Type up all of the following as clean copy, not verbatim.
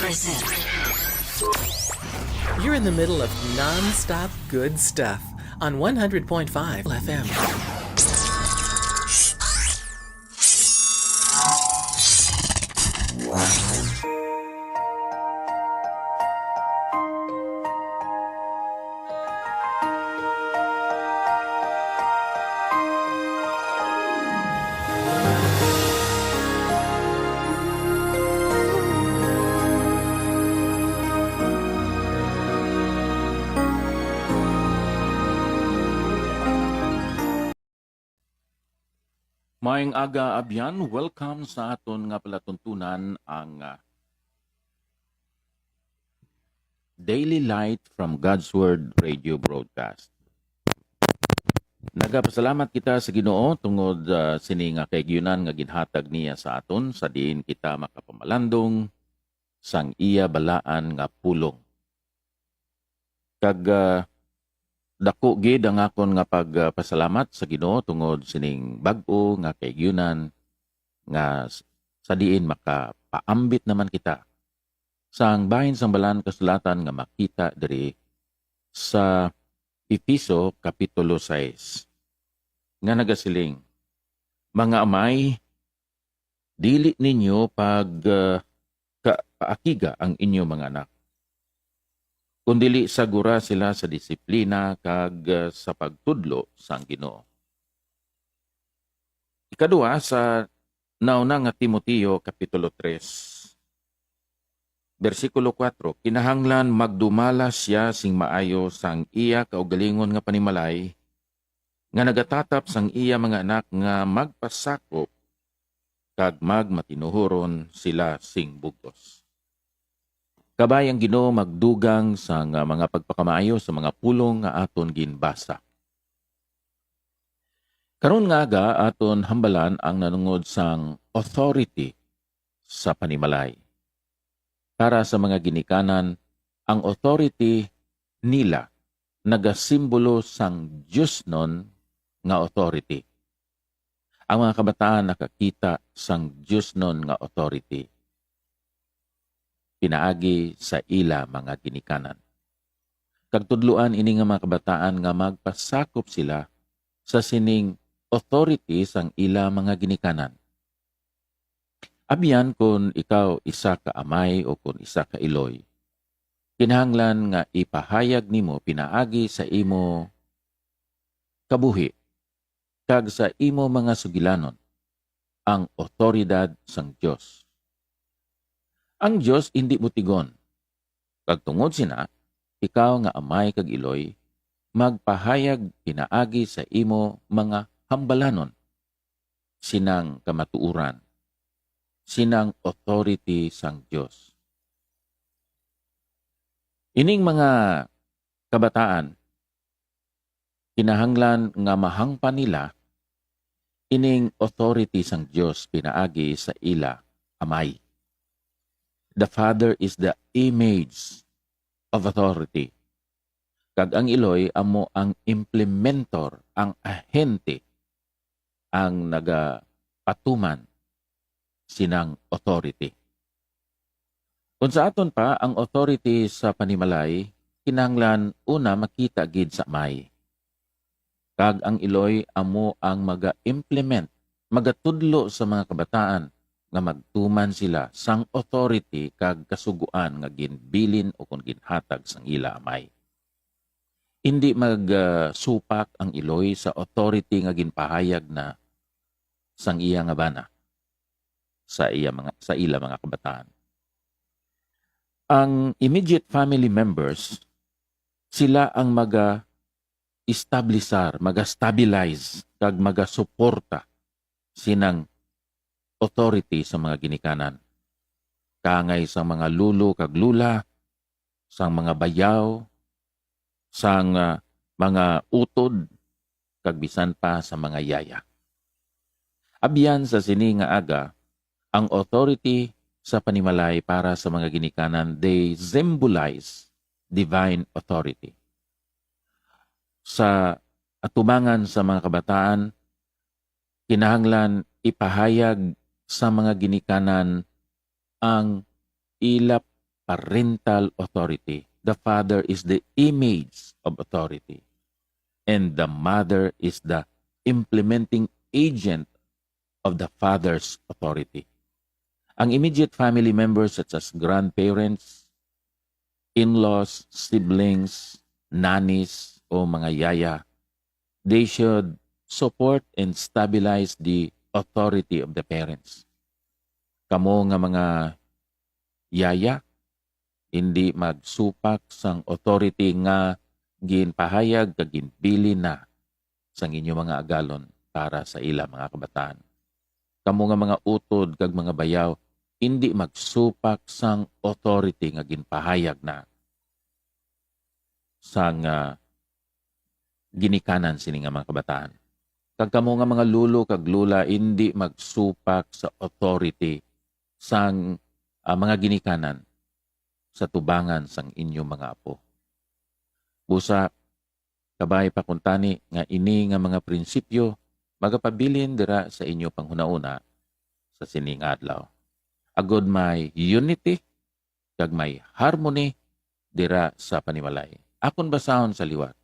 You're in the middle of non-stop good stuff on 100.5 FM. Maayong aga abyan, welcome sa aton nga palatuntunan ang Daily Light from God's Word radio broadcast. Nagapasalamat kita sa Ginoo tungod sini nga kaigyonan nga ginhatag niya sa aton sa diin kita makapamalandong sang iya balaan nga pulong. Kag dako gid ang akon nga pagpasalamat sa Ginoo tungod sining bag-o nga kaigyonan nga sa diin makapaambit naman kita sa ang bahin sang balaan kasulatan nga makita diri sa Efeso kapitulo 6 nga nagasiling, mga amay, dili ninyo paakiga ang inyo mga anak, kundili sagura sila sa disiplina kag sa pagtudlo sang Ginoo. Ikaduha sa nauna nga Timoteo kapitulo 3 versikulo 4, kinahanglan magdumala siya sing maayo sang iya kaugalingon nga panimalay nga nagatatap sang iya mga anak nga magpasakop kag magmatinuhuron sila sing bugtos. Kabayang Ginoo magdugang sa mga pagpakamaayo sa mga pulong nga aton ginbasa. Karon nga aga aton hambalan ang nanungod sang authority sa panimalay. Para sa mga ginikanan, ang authority nila nagasimbolo sang Diyos nun nga authority. Ang mga kabataan nakakita sang Diyos nun nga authority pinaagi sa ila mga ginikanan. Kagtudluan ini nga mga kabataan nga magpasakop sila sa sining authority sang ila mga ginikanan. Abiyan kung ikaw isa ka amay o kung isa ka iloy, kinahanglan nga ipahayag nimo pinaagi sa imo kabuhi kag sa imo mga sugilanon ang otoridad sang Dios. Ang Diyos hindi mutigon. Kag tungod sina, ikaw nga amay kag iloy, magpahayag pinaagi sa imo mga hambalanon, sinang kamatuuran, sinang authority sang Diyos. Ining mga kabataan, kinahanglan nga mahangpan nila ining authority sang Diyos pinaagi sa ila amay. The Father is the image of authority. Kag ang iloy amo ang implementor, ang ahente, ang nagapatuman sinang authority. Kung sa aton pa, ang authority sa panimalay, kinahanglan una makita gid sa may. Kag ang iloy amo ang maga-implement, magatudlo sa mga kabataan nga magtuman sila sang authority kag kasuguan nga ginbilin o kung ginhatag sang ila amay. Hindi magsupak ang iloy sa authority nga ginpahayag na sang iya nga bana sa ila mga kabataan. Ang immediate family members, sila ang maga-establisar, maga-stabilize kag maga-suporta sinang authority sa mga ginikanan. Kangay sa mga lulo kag lula, sang mga bayaw, sang mga utod, kag bisan pa sa mga yaya. Abiyan sa sini nga aga, ang authority sa panimalay para sa mga ginikanan, they symbolize divine authority. Sa atubangan sa mga kabataan, kinahanglan ipahayag sa mga ginikanan ang ilap parental authority. The father is the image of authority. And the mother is the implementing agent of the father's authority. Ang immediate family members such as grandparents, in-laws, siblings, nannies, o mga yaya, they should support and stabilize the authority of the parents. Kamo nga mga yaya, hindi magsupak sang authority nga ginpahayag kag ginpili na sang inyo mga agalon para sa ila mga kabataan. Kamo nga mga utod kag mga bayaw, hindi magsupak sang authority nga ginpahayag na sang ginikanan sini nga mga kabataan. Kag kamo nga mga lulo kag lula, hindi magsupak sa authority sang mga ginikanan sa tubangan sang inyo mga apo. Busa, kabay pakuntani nga ini nga mga prinsipyo magapabilin dira sa inyo panghunauna sa sining adlaw. Agod may unity kag may harmony dira sa panimalay. Akon basahon sa liwat.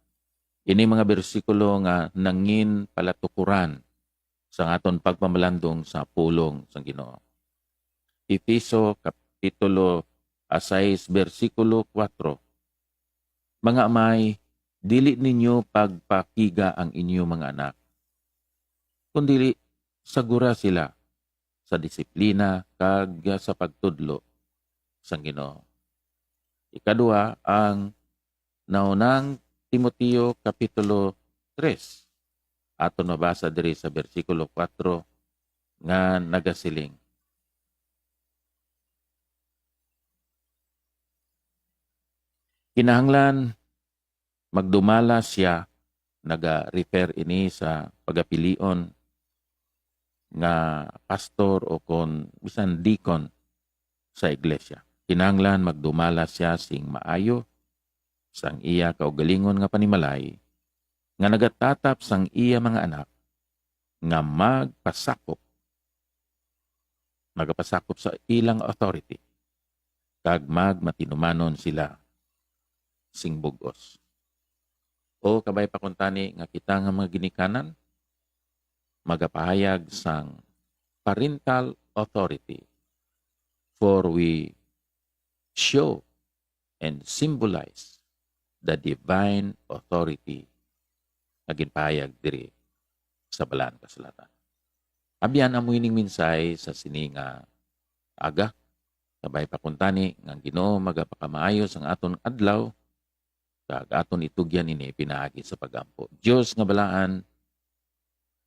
Ini mga bersikulo nga nangin palatukuran sa aton pagpamalandong sa pulong sang Ginoo. Efeso kapitulo 6 bersikulo 4. Mga amay, dili ninyo pagpakiga ang inyo mga anak, kundi sagura sila sa disiplina kag sa pagtudlo sang Ginoo. Ikadua, ang naunang Timoteo kapitulo 3. Aton mabasa diri sa bersikulo 4 nga nagasiling. Kinahanglan magdumala siya, naga-refer ini sa pagapilion nga pastor o kon bisan deacon sa iglesia. Kinahanglan magdumala siya sing maayo sang iya kaugalingon nga panimalay nga nagatatap sang iya mga anak nga magapasakop sa ilang authority kag magmatinumanon sila sing bugos. O kabay pakuntani nga kita nga mga ginikanan magapahayag sang parental authority, for we show and symbolize the divine authority na ginpahayag diri sa balaan kasulatan. Abyan amoy ning minsay sa sininga aga kabay pakuntani nga Ginoo magapakamaayo sang aton adlaw kag aton itugyan ini pinaagi sa pagampo. Dios nga balaan,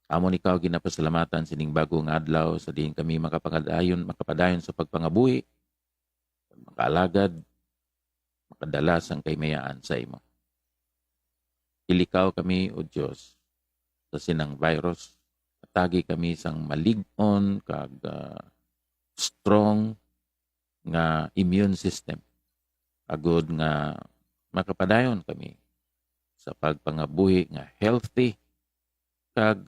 amon ikaw ginapasalamatan sining bagong adlaw sa diin kami makapadayon sa pagpangabuhi, makaalagad, makadala sang kaymayaan sa imo. Ilikaw kami o Dios sa sinang virus, atagi kami sang malig-on kag strong nga immune system. Agod nga makapadayon kami sa pagpangabuhi nga healthy kag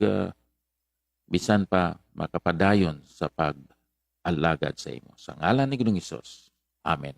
bisan pa makapadayon sa pag-alagad sa imo. Sa ngalan ni Ginoong Hesus. Amen.